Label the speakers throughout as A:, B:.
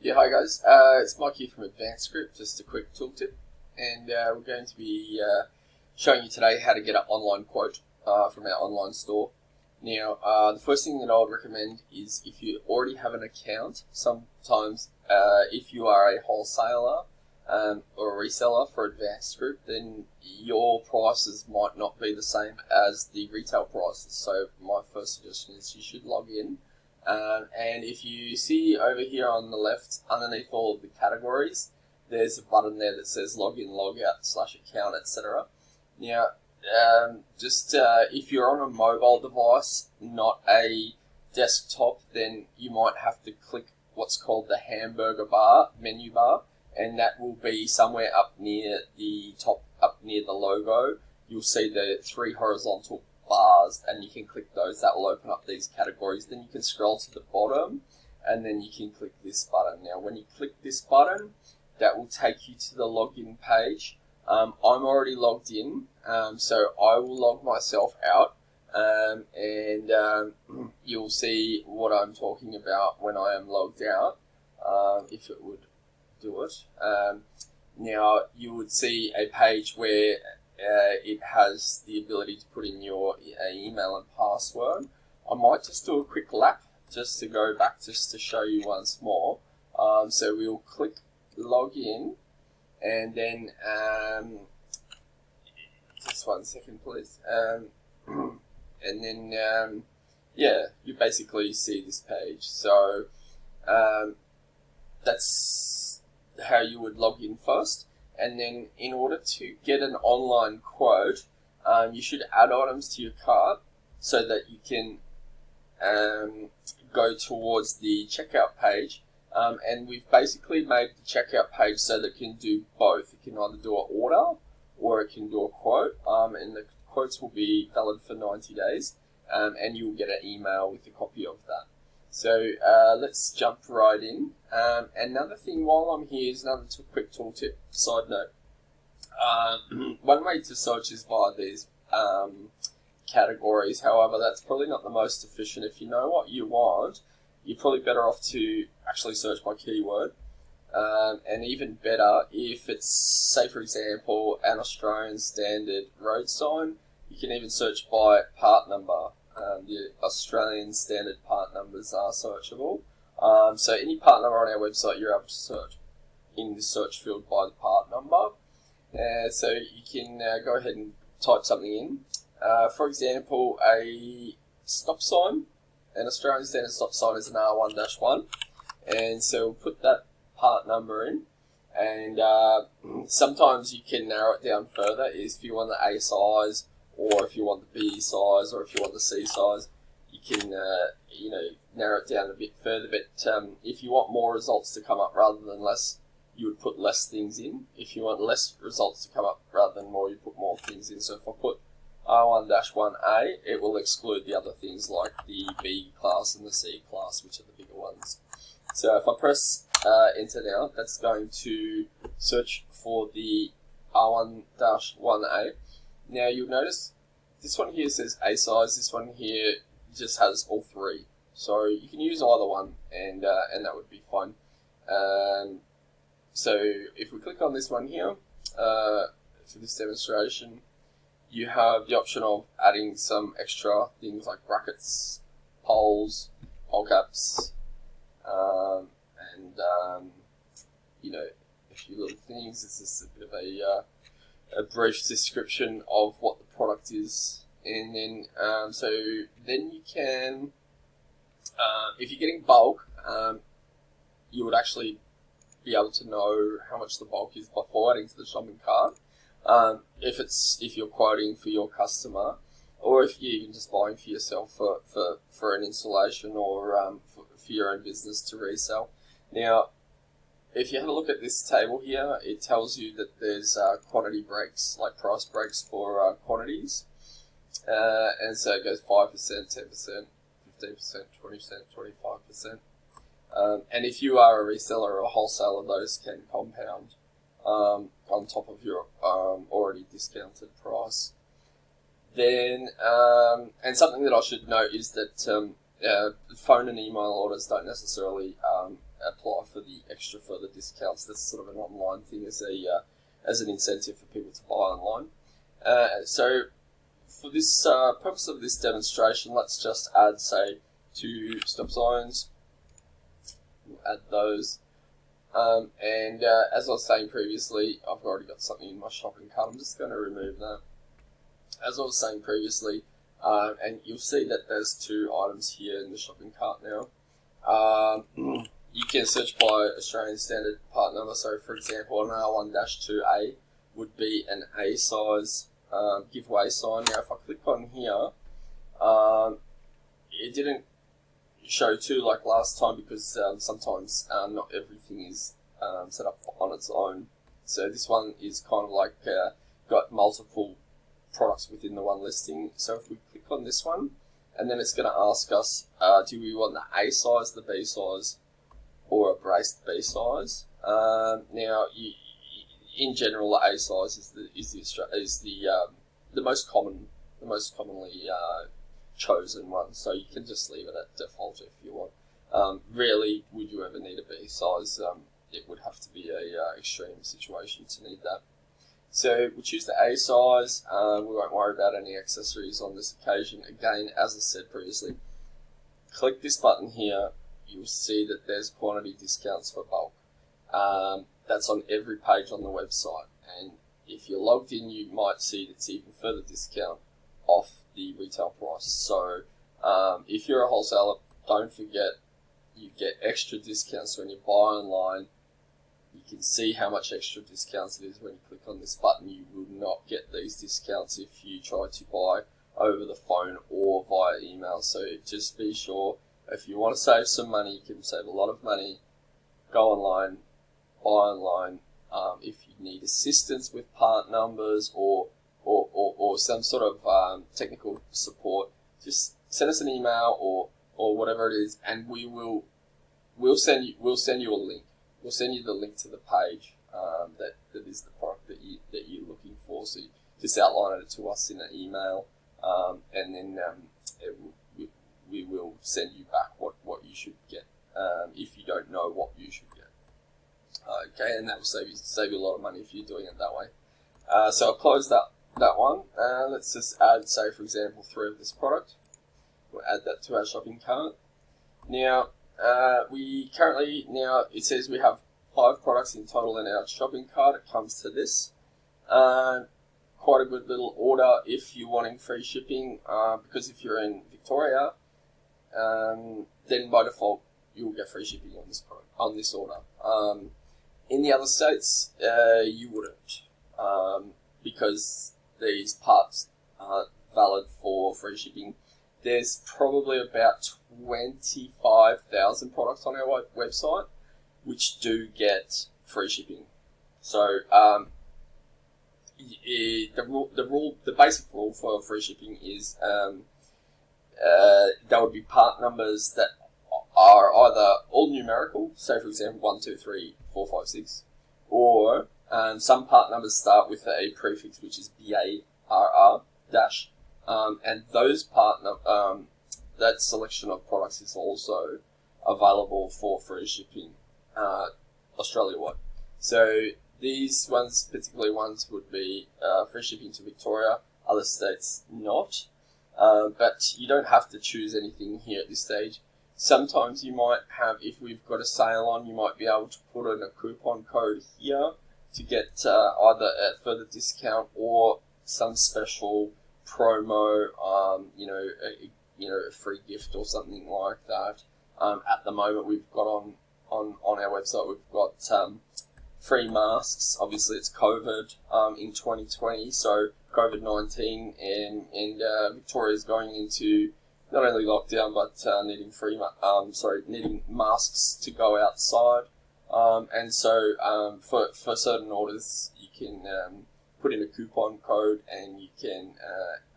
A: Yeah, hi guys. It's Mike here from Advanced Script. Just a quick tooltip, and we're going to be showing you today how to get an online quote from our online store. Now, the first thing that I would recommend is if you already have an account. Sometimes, if you are a wholesaler or a reseller for Advanced Script, then your prices might not be the same as the retail prices. So my first suggestion is you should log in. And if you see over here on the left, underneath all of the categories, there's a button there that says login, logout, /account, etc. Now, if you're on a mobile device, not a desktop, then you might have to click what's called the hamburger bar, menu bar, and that will be somewhere up near the top, up near the logo. You'll see the three horizontal bars, and you can click those. That will open up these categories. Then you can scroll to the bottom, and then you can click this button. Now, when you click this button, that will take you to the login page. I'm already logged in, so I will log myself out, and you'll see what I'm talking about when I am logged out, if it would do it. Now, you would see a page where it has the ability to put in your email and password. I might just do a quick lap just to go back just to show you once more. So we'll click log in, and then just 1 second please, and then yeah, you basically see this page. So that's how you would log in first. And then in order to get an online quote, you should add items to your cart so that you can go towards the checkout page. And we've basically made the checkout page so that it can do both. It can either do an order or it can do a quote. And the quotes will be valid for 90 days. And you'll get an email with a copy of that. So let's jump right in. Another thing while I'm here is another quick tooltip, side note. One way to search is via these categories. However, that's probably not the most efficient. If you know what you want, you're probably better off to actually search by keyword. And even better, if it's, say for example, an Australian standard road sign, you can even search by part number. The Australian standard part numbers are searchable. So any part number on our website, you're able to search in the search field by the part number. So you can go ahead and type something in. For example, a stop sign. An Australian standard stop sign is an R1-1. And so we'll put that part number in. And sometimes you can narrow it down further if you want the A size, or if you want the B size, or if you want the C size, you can narrow it down a bit further. But if you want more results to come up rather than less, you would put less things in. If you want less results to come up rather than more, you put more things in. So if I put R1-1A, it will exclude the other things like the B class and the C class, which are the bigger ones. So if I press enter now, that's going to search for the R1-1A. Now you'll notice this one here says A size, this one here just has all three. So you can use either one, and that would be fine. So if we click on this one here, for this demonstration, you have the option of adding some extra things like brackets, poles, all caps, and a few little things. This is a bit of a brief description of what the product is, and then so then you can, if you're getting bulk, you would actually be able to know how much the bulk is before adding to the shopping cart. If you're quoting for your customer, or if you're even just buying for yourself for an installation, or for your own business to resell. Now, if you have a look at this table here, it tells you that there's quantity breaks, like price breaks for quantities. And so it goes 5%, 10%, 15%, 20%, 25%. And if you are a reseller or a wholesaler, those can compound on top of your already discounted price. Then, and something that I should note is that phone and email orders don't necessarily apply for the extra further discounts. That's sort of an online thing as an incentive for people to buy online. So for this purpose of this demonstration, let's just add, say, 2 stop signs. We'll add those. And as I was saying previously, I've already got something in my shopping cart. I'm just going to remove that. As I was saying previously, and you'll see that there's 2 items here in the shopping cart now. You can search by Australian Standard Part Number. So, for example, an R1-2A would be an A size giveaway sign. Now, if I click on here, it didn't show 2 like last time because sometimes not everything is set up on its own. So this one is kind of like got multiple products within the one listing. So if we click on this one, and then it's going to ask us, do we want the A size, the B size, or a braced B size? Now, in general, the A size is the most commonly chosen one. So you can just leave it at default if you want. Rarely would you ever need a B size. It would have to be a extreme situation to need that. So we'll choose the A size. We won't worry about any accessories on this occasion. Again, as I said previously, click this button here. You'll see that there's quantity discounts for bulk. That's on every page on the website. And if you're logged in, you might see it's even further discount off the retail price. So if you're a wholesaler, don't forget you get extra discounts when you buy online. You can see how much extra discounts it is when you click on this button. You will not get these discounts if you try to buy over the phone or via email. So just be sure, if you want to save some money, you can save a lot of money. Go online, buy online. If you need assistance with part numbers or some sort of technical support, just send us an email or whatever it is, and we'll send you a link. We'll send you the link to the page that is the product that you're looking for. So you just outline it to us in an email, and then we will send you back what you should get if you don't know what you should get. Okay, and that will save you a lot of money if you're doing it that way. So I'll close that one. Let's just add, say, for example, 3 of this product. We'll add that to our shopping cart. Now, it says we have 5 products in total in our shopping cart. It comes to this. Quite a good little order if you're wanting free shipping, because if you're in Victoria, then by default you'll get free shipping on this order. In the other states, you wouldn't, because these parts aren't valid for free shipping. There's probably about 25,000 products on our website which do get free shipping. So the basic rule for free shipping is there would be part numbers that are either all numerical, say for example 1, 2, 3, 4, 5, 6, or some part numbers start with a prefix which is BARR dash. And those that selection of products is also available for free shipping Australia-wide. So these ones, particularly ones, would be free shipping to Victoria, other states not. But you don't have to choose anything here at this stage. Sometimes you might have, if we've got a sale on, you might be able to put in a coupon code here to get either a further discount or some special promo, a free gift or something like that. At the moment, we've got on our website, we've got free masks. Obviously, it's COVID in 2020, so COVID-19, and Victoria's going into not only lockdown but needing masks to go outside. And so for certain orders, you can put in a coupon code and you can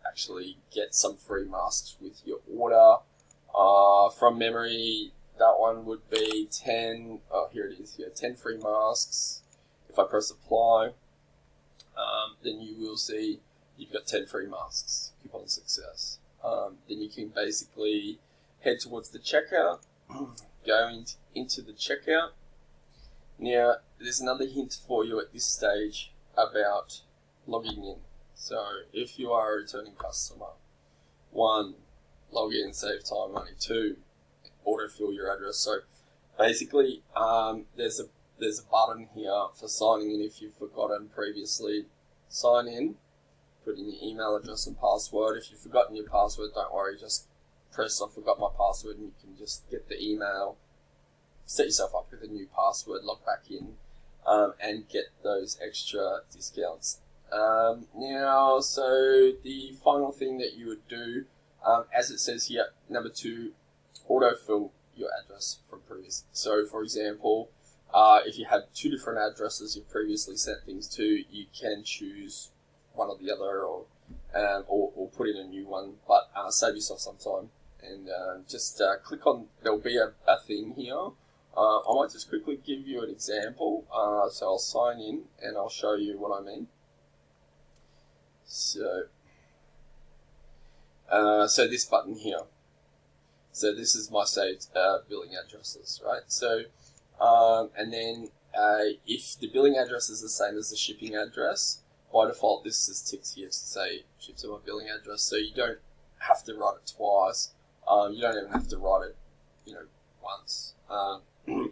A: actually get some free masks with your order. From memory, that one would be 10. Oh, here it is. Yeah, 10 free masks. If I press apply, then you will see you've got 10 free masks. Coupon success. Then you can basically head towards the checkout, go into the checkout. Now, there's another hint for you at this stage about logging in. So, if you are a returning customer, 1, log in, save time, money. 2, autofill your address. So, basically, there's a button here for signing in if you've forgotten previously. Sign in, put in your email address and password. If you've forgotten your password, don't worry, just press I forgot my password and you can just get the email, set yourself up with a new password, log back in, and get those extra discounts. Now, so the final thing that you would do, as it says here, number 2, autofill your address from previous. So, for example, if you had 2 different addresses you've previously sent things to, you can choose one or the other, or put in a new one, but save yourself some time and just click on. There'll be a thing here. I might just quickly give you an example. So I'll sign in and I'll show you what I mean. So this button here. So this is my saved billing addresses, right? So and then if the billing address is the same as the shipping address, by default this is ticked here to say ship to my billing address. So you don't have to write it twice. You don't even have to write it, once.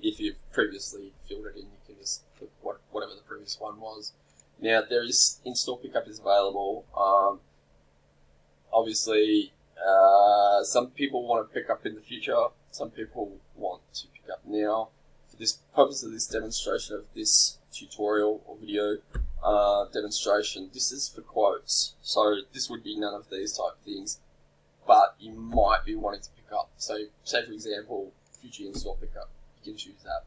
A: If you've previously filled it in, you can just click whatever the previous one was. Now, there is in-store pickup is available. Obviously, some people want to pick up in the future. Some people want to pick up now. For this purpose of this demonstration of this tutorial or video demonstration, this is for quotes. So this would be none of these type of things, but you might be wanting to pick up. So, say for example, future in-store pickup. You can choose that.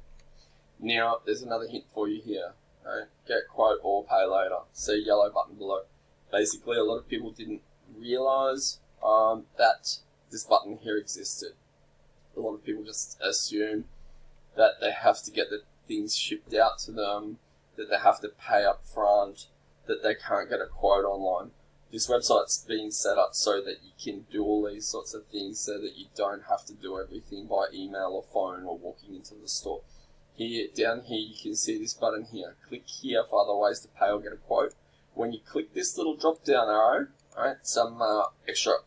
A: Now, there's another hint for you here. Right? Get quote or pay later. See yellow button below. Basically, a lot of people didn't realize that this button here existed. A lot of people just assume that they have to get the things shipped out to them, that they have to pay up front, that they can't get a quote online. This website's been set up so that you can do all these sorts of things so that you don't have to do everything by email or phone or walking into the store. Here, down here, you can see this button here. Click here for other ways to pay or get a quote. When you click this little drop down arrow, right, some extra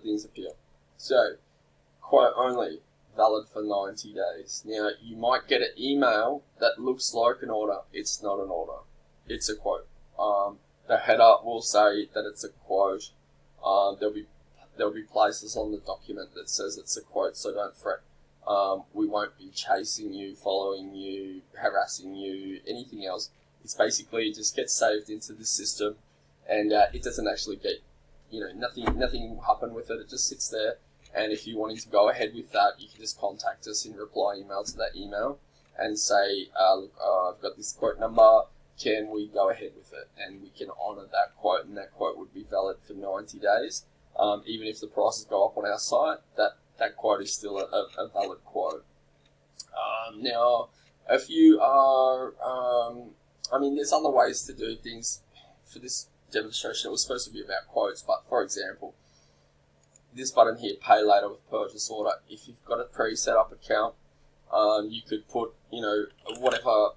A: things appear. So, quote only, valid for 90 days. Now, you might get an email that looks like an order. It's not an order. It's a quote. The header will say that it's a quote. There'll be places on the document that says it's a quote, so don't fret. We won't be chasing you, following you, harassing you, anything else. It's basically just gets saved into the system, and it doesn't actually get, nothing will happen with it. It just sits there, and if you're wanting to go ahead with that, you can just contact us in reply email to that email and say, look, I've got this quote number. Can we go ahead with it? And we can honour that quote, and that quote would be valid for 90 days. Even if the prices go up on our site, that quote is still a valid quote. Now, if you are, there's other ways to do things. For this demonstration, it was supposed to be about quotes, but for example, this button here, pay later with purchase order. If you've got a pre-set up account, you could put, whatever,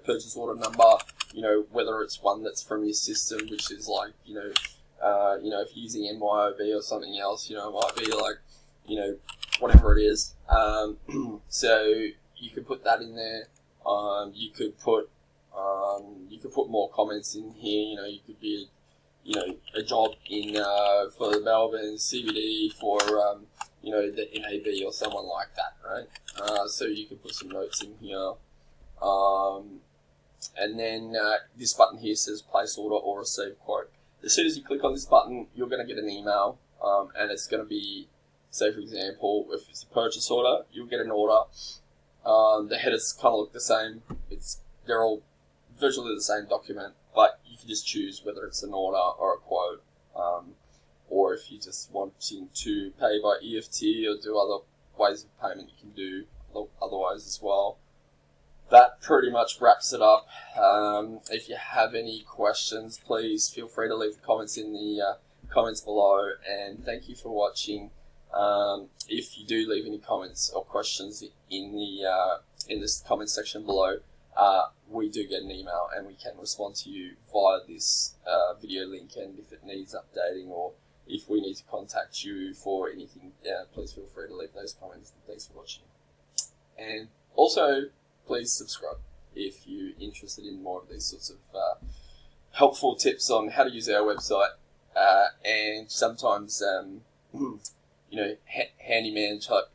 A: purchase order number, whether it's one that's from your system, which is like, if you're using MYOB or something else, it might be like, whatever it is. So you could put that in there. You could put more comments in here. You could be, a job in for the Melbourne CBD for the NAB or someone like that, right? So you could put some notes in here. And then this button here says place order or receive quote. As soon as you click on this button, you're going to get an email, and it's going to be, say for example, if it's a purchase order, you'll get an order. The headers kind of look the same. They're all virtually the same document, but you can just choose whether it's an order or a quote, or if you just wanting to pay by EFT or do other ways of payment, you can do otherwise as well. That pretty much wraps it up. If you have any questions, please feel free to leave the comments in the comments below, and thank you for watching. If you do leave any comments or questions in this comment section below, we do get an email and we can respond to you via this video link. And if it needs updating or if we need to contact you for anything, please feel free to leave those comments. And thanks for watching. And also, please subscribe if you're interested in more of these sorts of helpful tips on how to use our website, and sometimes handyman type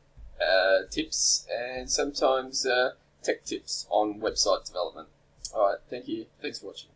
A: tips, and sometimes tech tips on website development. All right, thank you. Thanks for watching.